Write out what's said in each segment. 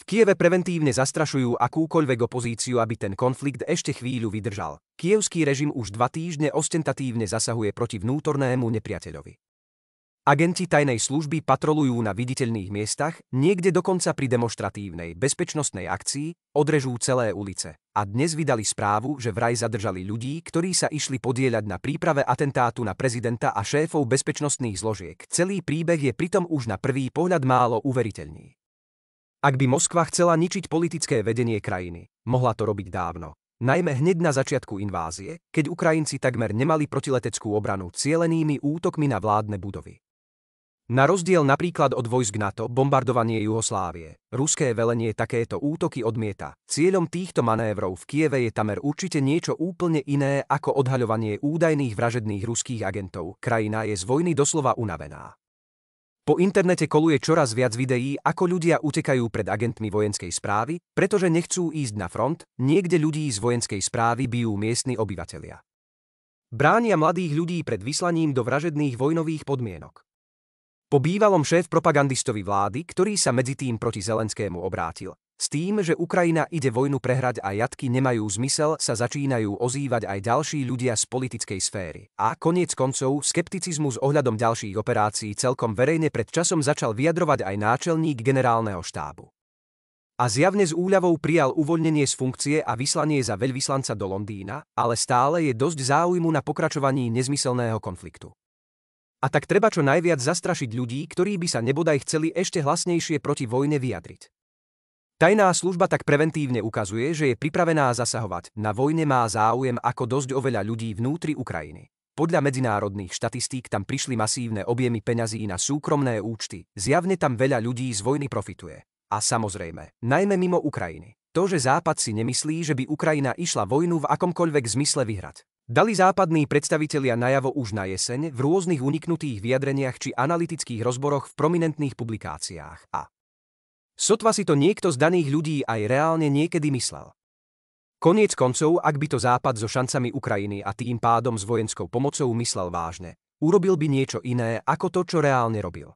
Kieve preventívne zastrašujú akúkoľvek opozíciu, aby ten konflikt ešte chvíľu vydržal. Kievský režim už 2 týždne ostentatívne zasahuje proti vnútornému nepriateľovi. Agenti tajnej služby patrolujú na viditeľných miestach, niekde dokonca pri demonštratívnej bezpečnostnej akcii odrežú celé ulice. A dnes vydali správu, že vraj zadržali ľudí, ktorí sa išli podieľať na príprave atentátu na prezidenta a šéfov bezpečnostných zložiek. Celý príbeh je pritom už na prvý pohľad málo uveriteľný. Ak by Moskva chcela ničiť politické vedenie krajiny, mohla to robiť dávno. Najmä hneď na začiatku invázie, keď Ukrajinci takmer nemali protileteckú obranu cielenými útokmi na vládne budovy. Na rozdiel napríklad od vojsk NATO bombardovanie Juhoslávie, ruské velenie takéto útoky odmieta. Cieľom týchto manévrov v Kieve je tamer určite niečo úplne iné ako odhaľovanie údajných vražedných ruských agentov. Krajina je z vojny doslova unavená. Po internete koluje čoraz viac videí, ako ľudia utekajú pred agentmi vojenskej správy, pretože nechcú ísť na front, niekde ľudí z vojenskej správy bijú miestni obyvatelia. Bránia mladých ľudí pred vyslaním do vražedných vojnových podmienok. Po bývalom šéf-propagandistovi vlády, ktorý sa medzitým proti Zelenskému obrátil, s tým, že Ukrajina ide vojnu prehrať a jatky nemajú zmysel, sa začínajú ozývať aj ďalší ľudia z politickej sféry. A koniec koncov skepticizmus ohľadom ďalších operácií celkom verejne pred časom začal vyjadrovať aj náčelník generálneho štábu. A zjavne s úľavou prijal uvoľnenie z funkcie a vyslanie za veľvyslanca do Londýna, ale stále je dosť záujmu na pokračovaní nezmyselného konfliktu. A tak treba čo najviac zastrašiť ľudí, ktorí by sa nebodaj chceli ešte hlasnejšie proti vojne vyjadriť. Tajná služba tak preventívne ukazuje, že je pripravená zasahovať. Na vojne má záujem ako dosť oveľa ľudí vnútri Ukrajiny. Podľa medzinárodných štatistík tam prišli masívne objemy peňazí na súkromné účty. Zjavne tam veľa ľudí z vojny profituje. A samozrejme, najmä mimo Ukrajiny. To, že Západ si nemyslí, že by Ukrajina išla vojnu v akomkoľvek zmysle vyhrať. Dali západní predstavitelia najavo už na jeseň v rôznych uniknutých vyjadreniach či analytických rozboroch v prominentných publikáciách. A sotva si to niekto z daných ľudí aj reálne niekedy myslel. Koniec koncov, ak by to Západ so šancami Ukrajiny a tým pádom s vojenskou pomocou myslel vážne, urobil by niečo iné ako to, čo reálne robil.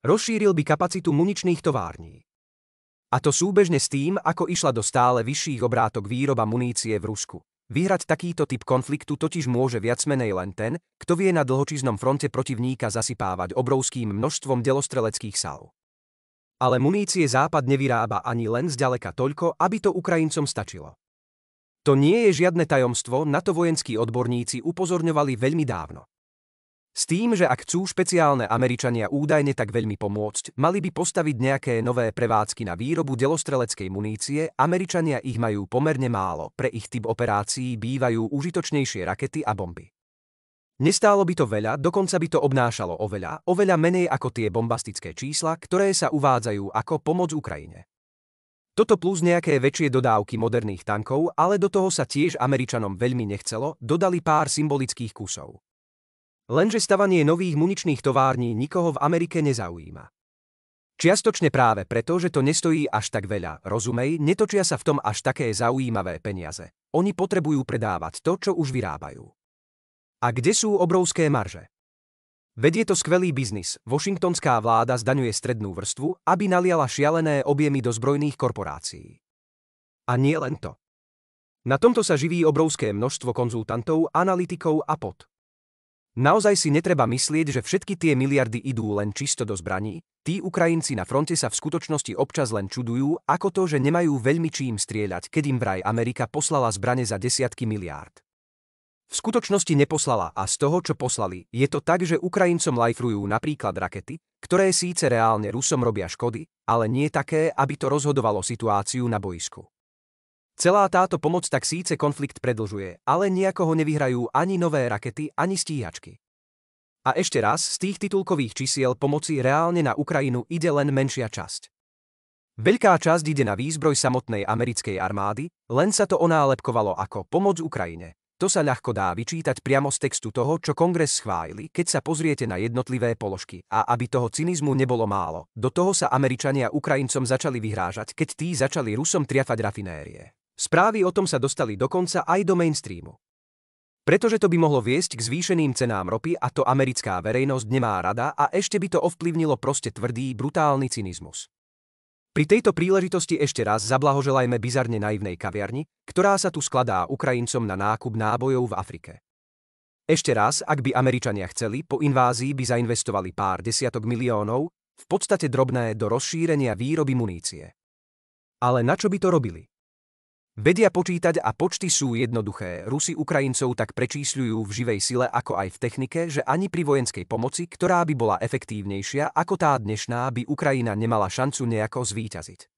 Rozšíril by kapacitu muničných tovární. A to súbežne s tým, ako išla do stále vyšších obrátok výroba munície v Rusku. Vyhrať takýto typ konfliktu totiž môže viacmenej len ten, kto vie na dlhočíznom fronte protivníka zasypávať obrovským množstvom delostreleckých salv. Ale munície Západ nevyrába ani len zďaleka toľko, aby to Ukrajincom stačilo. To nie je žiadne tajomstvo, na to vojenskí odborníci upozorňovali veľmi dávno. S tým, že ak chcú špeciálne Američania údajne tak veľmi pomôcť, mali by postaviť nejaké nové prevádzky na výrobu delostreleckej munície, Američania ich majú pomerne málo, pre ich typ operácií bývajú užitočnejšie rakety a bomby. Nestálo by to veľa, dokonca by to obnášalo oveľa menej ako tie bombastické čísla, ktoré sa uvádzajú ako pomoc Ukrajine. Toto plus nejaké väčšie dodávky moderných tankov, ale do toho sa tiež Američanom veľmi nechcelo, dodali pár symbolických kusov. Lenže stavanie nových muničných tovární nikoho v Amerike nezaujíma. Čiastočne práve preto, že to nestojí až tak veľa, rozumej, netočia sa v tom až také zaujímavé peniaze. Oni potrebujú predávať to, čo už vyrábajú. A kde sú obrovské marže? Veď je to skvelý biznis, washingtonská vláda zdaňuje strednú vrstvu, aby naliala šialené objemy do zbrojných korporácií. A nie len to. Na tomto sa živí obrovské množstvo konzultantov, analytikov a pod. Naozaj si netreba myslieť, že všetky tie miliardy idú len čisto do zbraní, tí Ukrajinci na fronte sa v skutočnosti občas len čudujú, ako to, že nemajú veľmi čím strieľať, keď im vraj Amerika poslala zbrane za desiatky miliárd. V skutočnosti neposlala a z toho, čo poslali, je to tak, že Ukrajincom lajfrujú napríklad rakety, ktoré síce reálne Rusom robia škody, ale nie také, aby to rozhodovalo situáciu na boisku. Celá táto pomoc tak síce konflikt predlžuje, ale nejako ho nevyhrajú ani nové rakety, ani stíhačky. A ešte raz, z tých titulkových čísiel pomoci reálne na Ukrajinu ide len menšia časť. Veľká časť ide na výzbroj samotnej americkej armády, len sa to onálepkovalo ako pomoc Ukrajine. To sa ľahko dá vyčítať priamo z textu toho, čo Kongres schválili, keď sa pozriete na jednotlivé položky. A aby toho cynizmu nebolo málo, do toho sa Američania Ukrajincom začali vyhrážať, keď tí začali Rusom triafať rafinérie. Správy o tom sa dostali dokonca aj do mainstreamu. Pretože to by mohlo viesť k zvýšeným cenám ropy a to americká verejnosť nemá rada a ešte by to ovplyvnilo proste tvrdý, brutálny cynizmus. Pri tejto príležitosti ešte raz zablahoželajme bizarne naivnej kaviarni, ktorá sa tu skladá Ukrajincom na nákup nábojov v Afrike. Ešte raz, ak by Američania chceli, po invázii by zainvestovali pár desiatok miliónov, v podstate drobné, do rozšírenia výroby munície. Ale na čo by to robili? Vedia počítať a počty sú jednoduché. Rusi Ukrajincov tak prečísľujú v živej sile ako aj v technike, že ani pri vojenskej pomoci, ktorá by bola efektívnejšia ako tá dnešná, by Ukrajina nemala šancu nejako zvíťaziť.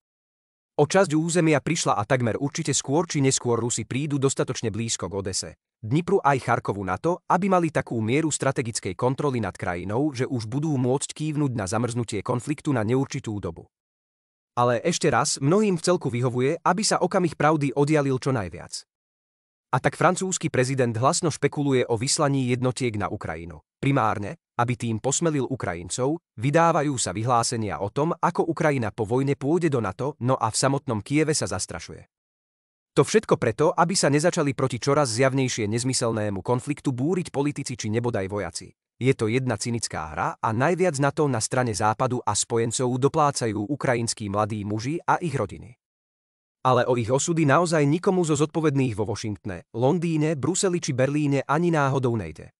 O časť územia prišla a takmer určite skôr či neskôr Rusi prídu dostatočne blízko k Odese, Dnipru aj Charkovu na to, aby mali takú mieru strategickej kontroly nad krajinou, že už budú môcť kývnuť na zamrznutie konfliktu na neurčitú dobu. Ale ešte raz, mnohým vcelku vyhovuje, aby sa okamih pravdy oddialil čo najviac. A tak francúzsky prezident hlasno špekuluje o vyslaní jednotiek na Ukrajinu. Primárne, aby tým posmelil Ukrajincov, vydávajú sa vyhlásenia o tom, ako Ukrajina po vojne pôjde do NATO, no a v samotnom Kieve sa zastrašuje. To všetko preto, aby sa nezačali proti čoraz zjavnejšie nezmyselnému konfliktu búriť politici či nebodaj vojaci. Je to jedna cynická hra a najviac na to na strane Západu a spojencov doplácajú ukrajinskí mladí muži a ich rodiny. Ale o ich osudy naozaj nikomu zo zodpovedných vo Washingtone, Londýne, Bruseli či Berlíne ani náhodou nejde.